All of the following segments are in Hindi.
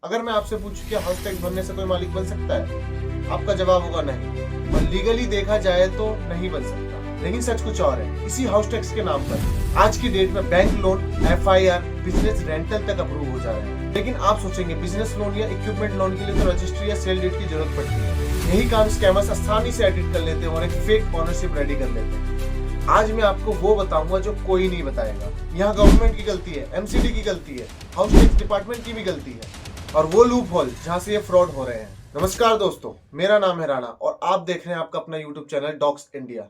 अगर मैं आपसे पूछूं कि हाउस टैक्स भरने से कोई मालिक बन सकता है, आपका जवाब होगा नहीं। और लीगली देखा जाए तो नहीं बन सकता। लेकिन सच कुछ और है। इसी हाउस टैक्स के नाम पर आज की डेट में bank loan, FIR, business rental तक अप्रूव हो जा रहे हैं। लेकिन आप सोचेंगे बिजनेस लोन या इक्विपमेंट लोन के लिए तो रजिस्ट्री या सेल डीड की जरूरत पड़ती है। यही काम स्कैमर्स आसानी से एडिट कर लेते हैं और एक फेक ओनरशिप रेडी कर लेते हैं। आज मैं आपको वो बताऊंगा जो कोई नहीं बताएगा। यहाँ गवर्नमेंट की गलती है, MCD की गलती है, हाउस टैक्स डिपार्टमेंट की भी गलती है और वो लूप होल जहाँ से ये फ्रॉड हो रहे हैं। नमस्कार दोस्तों, मेरा नाम है राणा और आप देख रहे हैं आपका अपना यूट्यूब चैनल डॉक्स इंडिया।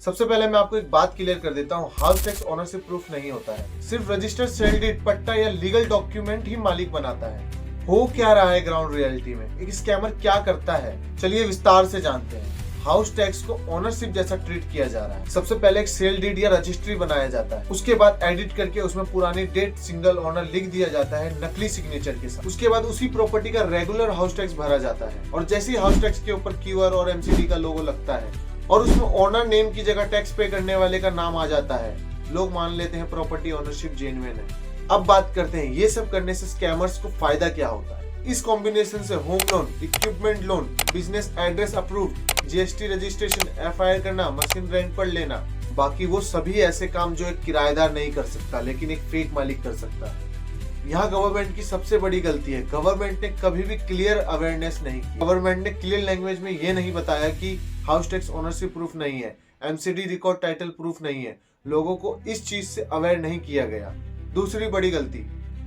सबसे पहले मैं आपको एक बात क्लियर कर देता हूँ, हाउस टैक्स ओनरशिप प्रूफ नहीं होता है। सिर्फ रजिस्टर्ड सेल डीड, पट्टा या लीगल डॉक्यूमेंट ही मालिक बनाता है। हो क्या रहा है ग्राउंड रियलिटी में, एक स्कैमर क्या करता है, चलिए विस्तार से जानते हैं। हाउस टैक्स को ओनरशिप जैसा ट्रीट किया जा रहा है। सबसे पहले एक सेल डीड या रजिस्ट्री बनाया जाता है, उसके बाद एडिट करके उसमें पुरानी डेट, सिंगल ओनर लिख दिया जाता है नकली सिग्नेचर के साथ। उसके बाद उसी प्रॉपर्टी का रेगुलर हाउस टैक्स भरा जाता है और जैसे ही हाउस टैक्स के ऊपर QR और MCD का लोगो लगता है और उसमें ओनर नेम की जगह टैक्स पे करने वाले का नाम आ जाता है, लोग मान लेते हैं प्रॉपर्टी ओनरशिप जेन्युइन है। अब बात करते हैं ये सब करने से स्कैमर्स को फायदा क्या होता है। इस कॉम्बिनेशन से home loan, equipment loan, business address approve, GST registration, FIR करना, मशीन रेंट पर लेना, बाकी वो सभी ऐसे काम जो एक किराएदार नहीं कर सकता लेकिन एक फेक मालिक कर सकता है। यहाँ गवर्नमेंट की सबसे बड़ी गलती है, गवर्नमेंट ने कभी भी क्लियर अवेयरनेस नहीं की। गवर्नमेंट ने क्लियर लैंग्वेज में ये नहीं बताया कि हाउस टैक्स ओनरशिप प्रूफ नहीं है, MCD रिकॉर्ड टाइटल प्रूफ नहीं है। लोगों को इस चीज से अवेयर नहीं किया गया। दूसरी बड़ी गलती,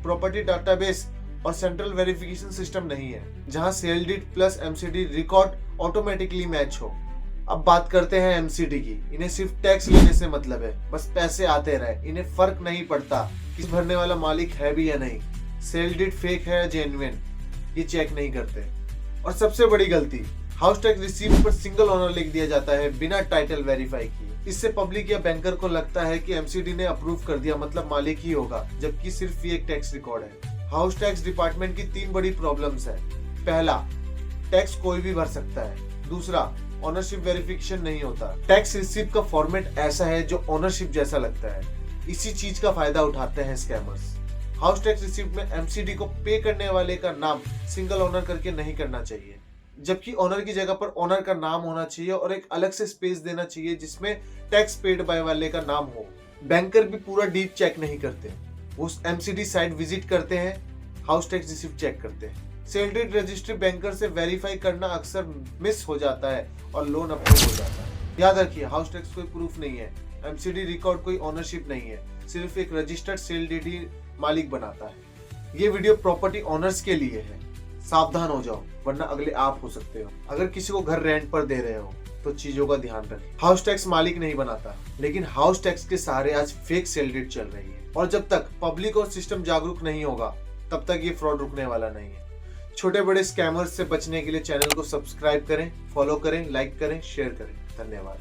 प्रॉपर्टी डाटाबेस और सेंट्रल वेरिफिकेशन सिस्टम नहीं है जहां sale deed plus MCD record automatically match हो। अब बात करते हैं MCD की। इन्हें सिर्फ टैक्स लेने से मतलब है, बस पैसे आते रहे, इन्हें फर्क नहीं पड़ता कि भरने वाला मालिक है भी या नहीं, सेल डीड फेक है या जेन्युइन, ये चेक नहीं करते। और सबसे बड़ी गलती, हाउस टैक्स रिसीप्ट पर सिंगल ओनर लिख दिया जाता है बिना टाइटल वेरीफाई किए। इससे पब्लिक या बैंकर को लगता है कि MCD ने अप्रूव कर दिया मतलब मालिक ही होगा, जबकि सिर्फ ये एक टैक्स रिकॉर्ड है। हाउस टैक्स डिपार्टमेंट की 3 बड़ी प्रॉब्लम्स है। पहला, टैक्स कोई भी भर सकता है। दूसरा, ओनरशिप वेरिफिकेशन नहीं होता। टैक्स रिसीप्ट का फॉर्मेट ऐसा है जो ओनरशिप जैसा लगता है। इसी चीज का फायदा उठाते हैं स्कैमर्स। हाउस टैक्स रिसीप्ट में MCD को पे करने वाले का नाम सिंगल ओनर करके नहीं करना चाहिए, जबकि ओनर की जगह पर ओनर का नाम होना चाहिए और एक अलग से स्पेस देना चाहिए जिसमें टैक्स पेड बाय वाले का नाम हो। बैंकर भी पूरा डीप चेक नहीं करते, उस MCD साइट विजिट करते हैं, हाउस टैक्स रिसीप्ट चेक करते हैं। सेल डीड रजिस्ट्री बैंकर से वेरीफाई करना अक्सर मिस हो जाता है और लोन अप्रूव हो जाता है। याद रखिए, हाउस टैक्स कोई प्रूफ नहीं है, MCD रिकॉर्ड कोई ओनरशिप नहीं है, सिर्फ एक रजिस्टर्ड सेल डीड ही मालिक बनाता है। ये वीडियो प्रॉपर्टी ओनर्स के लिए है, सावधान हो जाओ वरना अगले आप हो सकते हो। अगर किसी को घर रेंट पर दे रहे हो तो चीजों का ध्यान रखें। हाउस टैक्स मालिक नहीं बनाता, लेकिन हाउस टैक्स के सहारे आज फेक सेल डीड चल रही है और जब तक पब्लिक और सिस्टम जागरूक नहीं होगा तब तक ये फ्रॉड रुकने वाला नहीं है। छोटे बड़े स्कैमर्स से बचने के लिए चैनल को सब्सक्राइब करें, फॉलो करें, लाइक करें, शेयर करें। धन्यवाद।